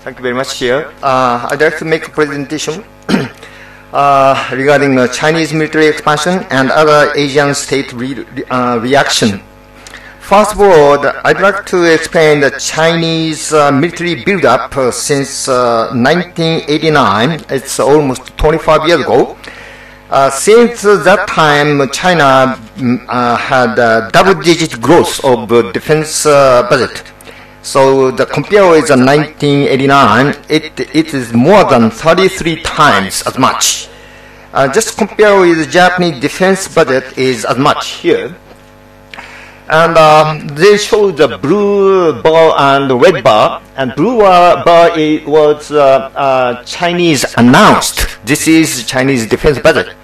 Thank you very much here. I'd like to make a presentation regarding Chinese military expansion and other Asian state reaction. First of all, I'd like to explain the Chinese military build-up since 1989. It's almost 25 years ago. Since that time, China had double-digit growth of defense budget. So the compare with 1989, it is more than 33 times as much. Just compare with the Japanese defense budget is as much here. And they show the blue bar and the red bar. And blue bar was Chinese announced. This is Chinese defense budget.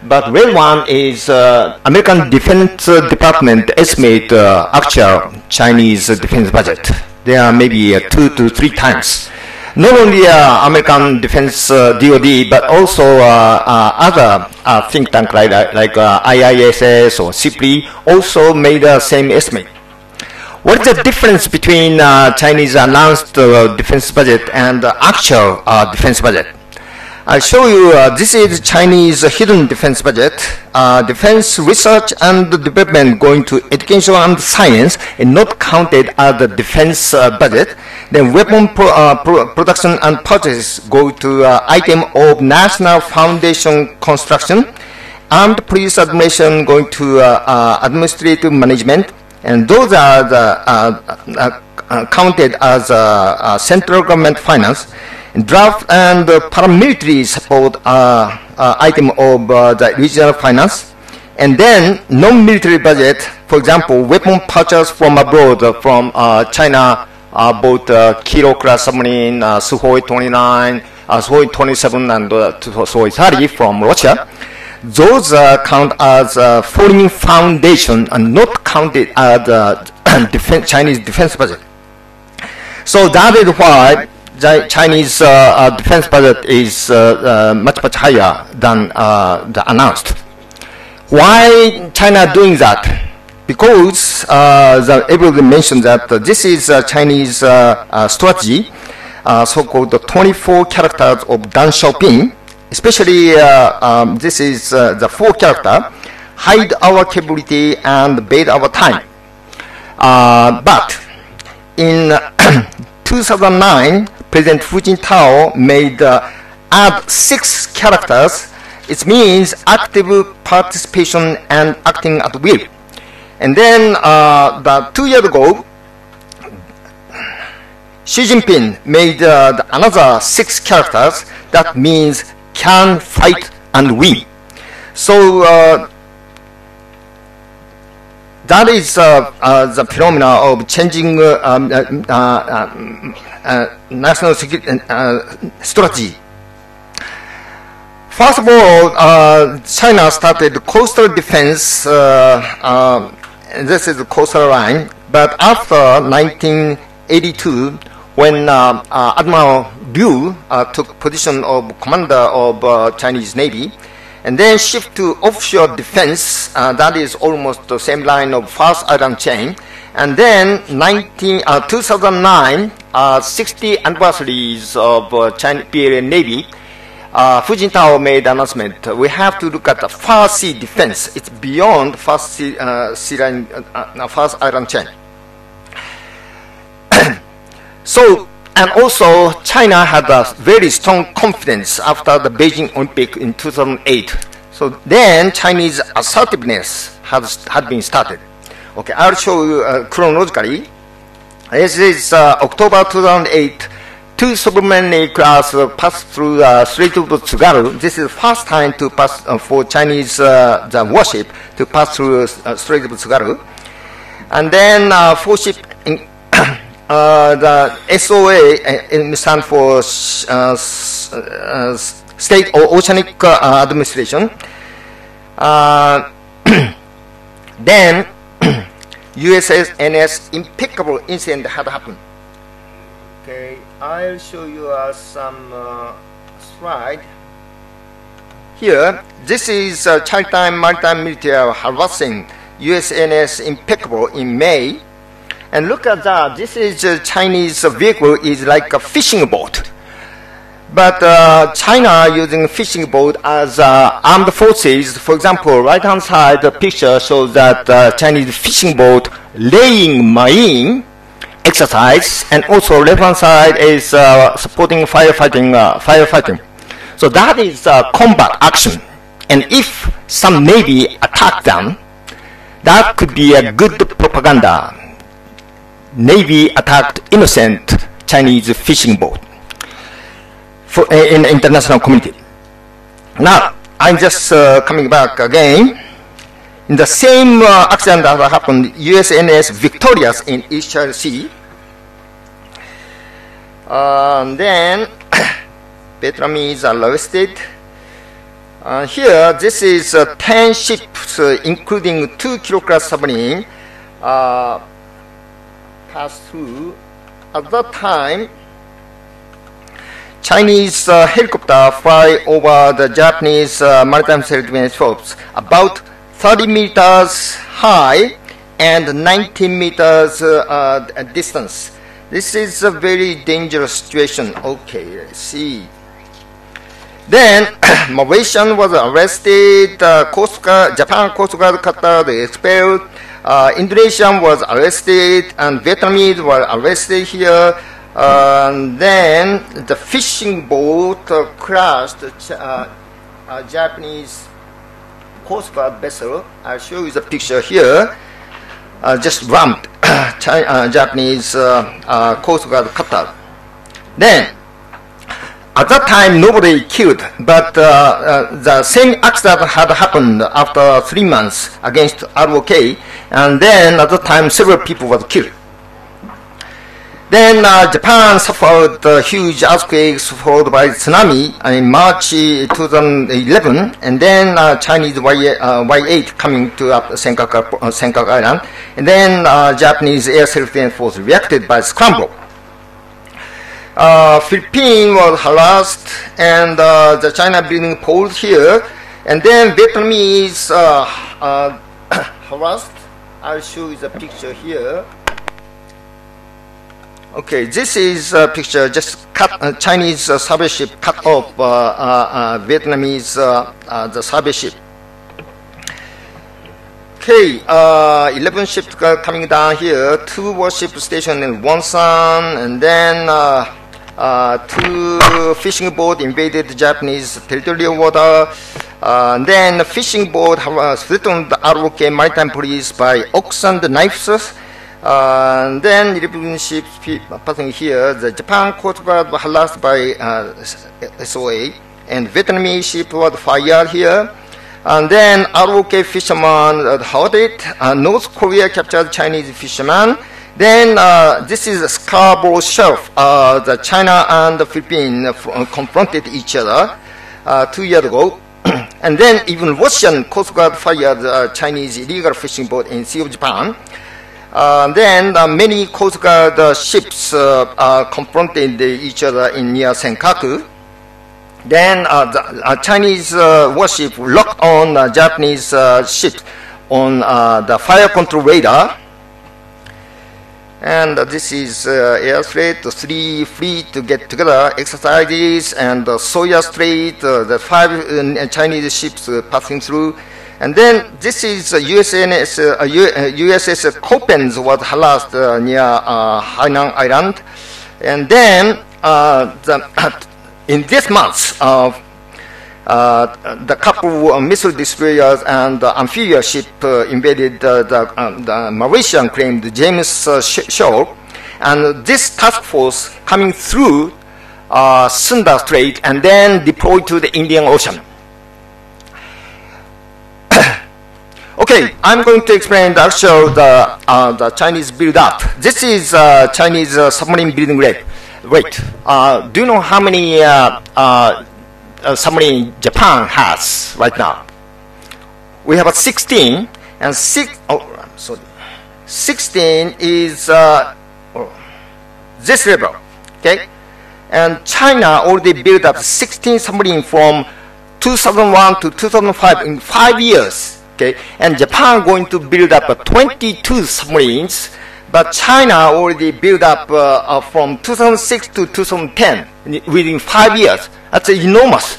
But red one is American Defense Department estimate actual Chinese defense budget. They are maybe 2 to 3 times. Not only American Defense DoD, but also other think tank like IDSA or CIPRI also made the same estimate. What is the difference between Chinese announced defense budget and actual defense budget? I'll show you, this is Chinese hidden defense budget. Defense research and development going to education and science and not counted as the defense budget. Then weapon production and purchase go to item of national foundation construction. Armed police administration going to administrative management. And those are the, counted as central government finance. Draft and paramilitary support item of the regional finance, and then non-military budget, for example, weapon purchase from abroad, from China bought Kilo class submarine, Sukhoi 29, Sukhoi 27, and Sukhoi 30 from Russia. Those count as foreign foundation and not counted as Chinese defense budget. So that is why the Chinese defense budget is much higher than the announced. Why China doing that? Because everybody mentioned that this is Chinese strategy, so-called the 24 characters of Deng Xiaoping. Especially this is the 4 character, hide our capability and bait our time. But in 2009, President Hu Jintao made add 6 characters. It means active participation and acting at will. And then 2 years ago, Xi Jinping made another 6 characters. That means can fight and win. So that is the phenomena of changing national security strategy. First of all, China started coastal defense. This is the coastal line. But after 1982, when Admiral Liu took position of commander of Chinese Navy, and then shift to offshore defense, that is almost the same line of First Island chain. And then 2009, 60 anniversaries of Chinese PLA Navy, Hu Jintao made announcement. We have to look at the far sea defense. It's beyond First Island chain. So, and also China had a very strong confidence after the Beijing Olympic in 2008. So then Chinese assertiveness had been started. Okay, I'll show you chronologically. This is October 2008. 2 submarine class passed through Strait of Tsugaru. This is the first time to pass for Chinese the warship to pass through Strait of Tsugaru. And then 4 ships in the SOA stand for State or Oceanic Administration. Then USNS impeccable incident had happened. Okay, I'll show you some slide. Here, this is Maritime Military harassing USNS Impeccable in May. And look at that. This is a Chinese vehicle is like a fishing boat. But China using fishing boat as armed forces. For example, right-hand side the picture shows that Chinese fishing boat laying marine exercise, and also left-hand side is supporting firefighting. So that is combat action. And if some navy attack them, that could be a good propaganda. Navy attacked innocent Chinese fishing boat in the international community. Now, I'm just coming back again. In the same accident that happened, USNS Victorious in East China Sea. Then Vietnamese are arrested. Here, this is 10 ships, including 2 kilo-class submarine, passed through. At that time, Chinese helicopter fly over the Japanese maritime settlement shops, about 30 meters high and 90 meters distance. This is a very dangerous situation. Okay, let's see. Then Malaysian was arrested, Japan Coast Guard cutter they expelled, Indonesian was arrested, and Vietnamese were arrested here. Then the fishing boat crashed a Japanese Coast Guard vessel. I'll show you the picture here. Just rammed Japanese Coast Guard cutter. Then, at that time, nobody killed, but the same accident had happened after 3 months against ROK, and then at that time, several people were killed. Then Japan suffered huge earthquakes followed by tsunami in March 2011, and then Chinese Y8 coming to Senkaku Island, and then Japanese Air Self-Defense Force reacted by scramble. Philippines was harassed, and the China building poles here, and then Vietnamese harassed. I'll show you the picture here. Okay, this is a picture just cut. Chinese survey ship cut off Vietnamese the survey ship. Okay, 11 ships coming down here. 2 warship stationed in Wonsan, and then 2 fishing boats invaded Japanese territorial water. And then the fishing boat threatened the ROK Maritime Police by ox and knives. And then 11 ships passing here. The Japan Coast Guard was harassed by SOA, and Vietnamese ship was fired here. And then ROK fishermen held it. North Korea captured Chinese fishermen. Then this is a Scarborough Shelf. The China and the Philippines confronted each other 2 years ago. And then even Russian Coast Guard fired Chinese illegal fishing boat in Sea of Japan. Then many Coast Guard ships confronted each other in near Senkaku. Then the Chinese warship locked on Japanese ships on the fire control radar. And this is Air Strait, the 3 fleet to get together exercises, and Soya Strait, the 5 Chinese ships passing through. And then this is USS Coppens was harassed near Hainan Island. And then in this month, the couple missile destroyers and amphibious ship invaded the Malaysian claimed James Shoal, and this task force coming through Sunda Strait and then deployed to the Indian Ocean. Okay, I'm going to explain the actual the Chinese build-up. This is Chinese submarine building rate. Do you know how many submarine Japan has right now? We have a 16, and 16 is this level, okay? And China already built up 16 submarines from 2001 to 2005 in 5 years. Okay, and Japan going to build up 22 submarines But China already built up from 2006 to 2010 within 5 years. That's enormous.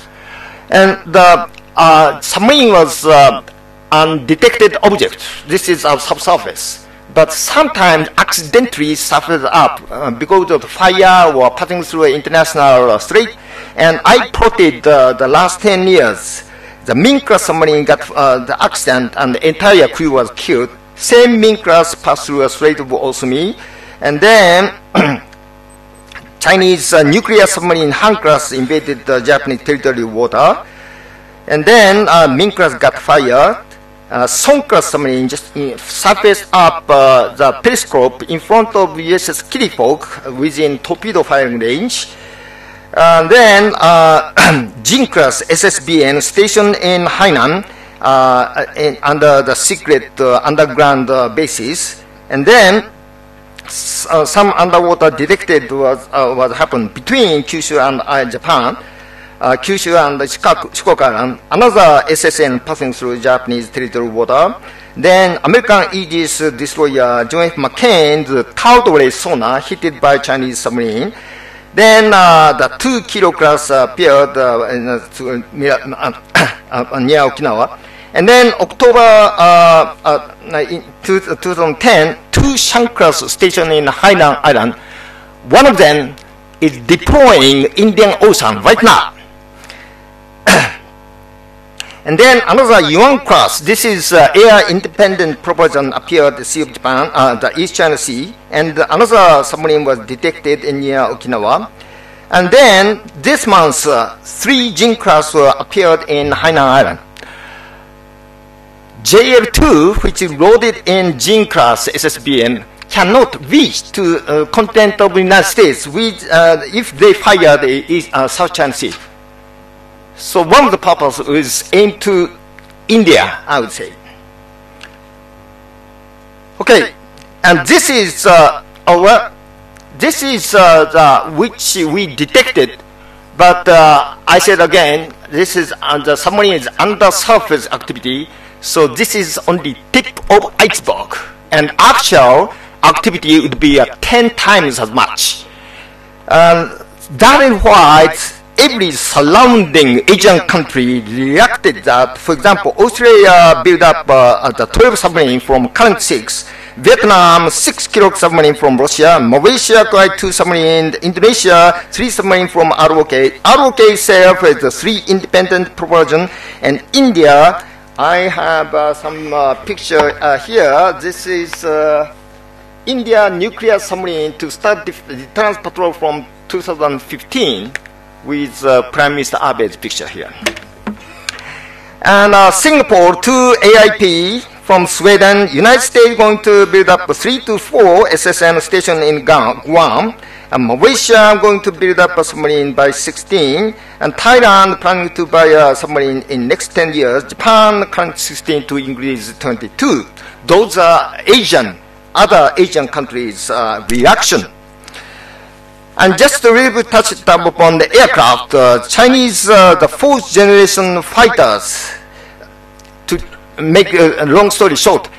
And the submarine was undetected object. This is our subsurface. But sometimes accidentally surfaces up because of the fire or passing through an international strait. And I plotted the last 10 years. The main class submarine got the accident and the entire crew was killed. Same main class passed through a Strait of Osumi. And then Chinese nuclear submarine Han class invaded the Japanese territorial water. And then main class got fired. Song class submarine just surfaced up the periscope in front of USS Killyfolk within torpedo firing range. And then Jin class SSBN stationed in Hainan under the secret underground bases. And then some underwater detected what happened between Kyushu and Japan. Kyushu and Shikoku Island, another SSN passing through Japanese territorial water. Then American Aegis destroyer John F. McCain's Caldwell sonar hit by Chinese submarine. Then the 2 kilo class appeared near Okinawa. And then October in 2010, 2 Shank class stationed in Hainan Island. One of them is deploying Indian Ocean right now. And then another Yuan class, this is air independent propulsion appeared at the Sea of Japan, the East China Sea, and another submarine was detected near Okinawa. And then this month, 3 Jin class appeared in Hainan Island. JL2, which is loaded in Jin class SSBN, cannot reach to continent of the United States if they fire the South China Sea. So one of the purposes is aimed to India, I would say. Okay, and this is which we detected, but I said again, this is the submarine is under surface activity, so this is only tip of iceberg, and actual activity would be 10 times as much. That is why every surrounding Asian country reacted that. For example, Australia built up the 12 submarine from current 6, Vietnam 6 kilo submarine from Russia, Malaysia acquired 2 submarines, Indonesia 3 submarine from ROK. ROK itself is 3 independent propulsion, and India, I have some picture here. This is India nuclear submarine to start deterrence patrol from 2015. With Prime Minister Abe's picture here. And Singapore, 2 AIP from Sweden. United States going to build up 3 to 4 SSN station in Guam. And Malaysia going to build up a submarine by 16. And Thailand planning to buy a submarine in next 10 years. Japan current 16 to increase 22. Those are other Asian countries' reaction. And just to really touch upon the aircraft, Chinese, the 4th generation fighters, to make a long story short,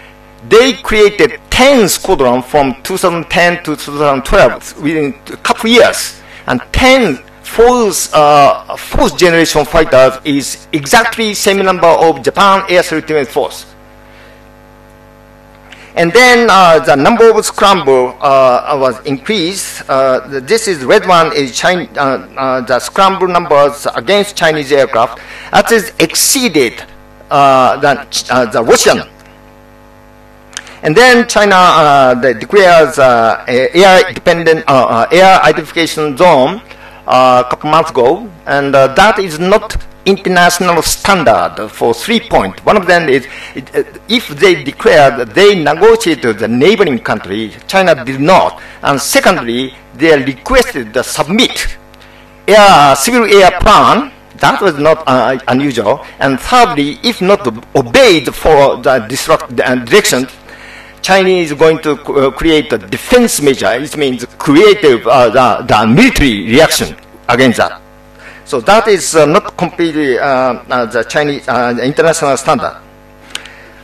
they created 10 squadrons from 2010 to 2012 within a couple years. And 10 4th generation fighters is exactly same number of Japan Air Self-Defense Force. And then the number of scramble was increased. This is red one is the scramble numbers against Chinese aircraft. That is exceeded the Russian. And then China declares air identification zone a couple months ago, and that is not international standard for 3 points. One of them is if they declared they negotiated the neighboring country, China did not. And secondly, they requested to submit civil air plan. That was not unusual. And thirdly, if not obeyed for the direction, Chinese is going to create a defense measure. It means creative the military reaction against that. So that is not completely the Chinese international standard.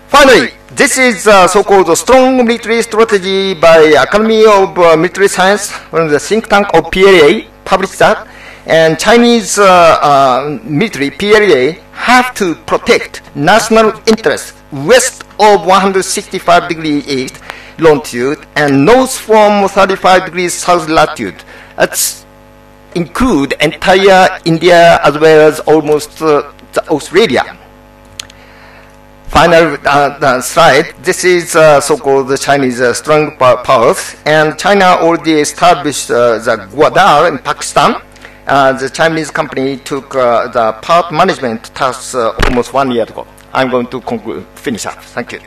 Finally, this is so-called strong military strategy by Academy of Military Science, one of the think tank of PLA, published that. And Chinese military, PLA, have to protect national interests west of 165 degrees east longitude and north from 35 degrees south latitude. That's include entire India as well as almost Australia. Final slide. This is so-called Chinese strong powers, and China already established the Gwadar in Pakistan. The Chinese company took the part management tasks almost 1 year ago. I'm going to finish up. Thank you.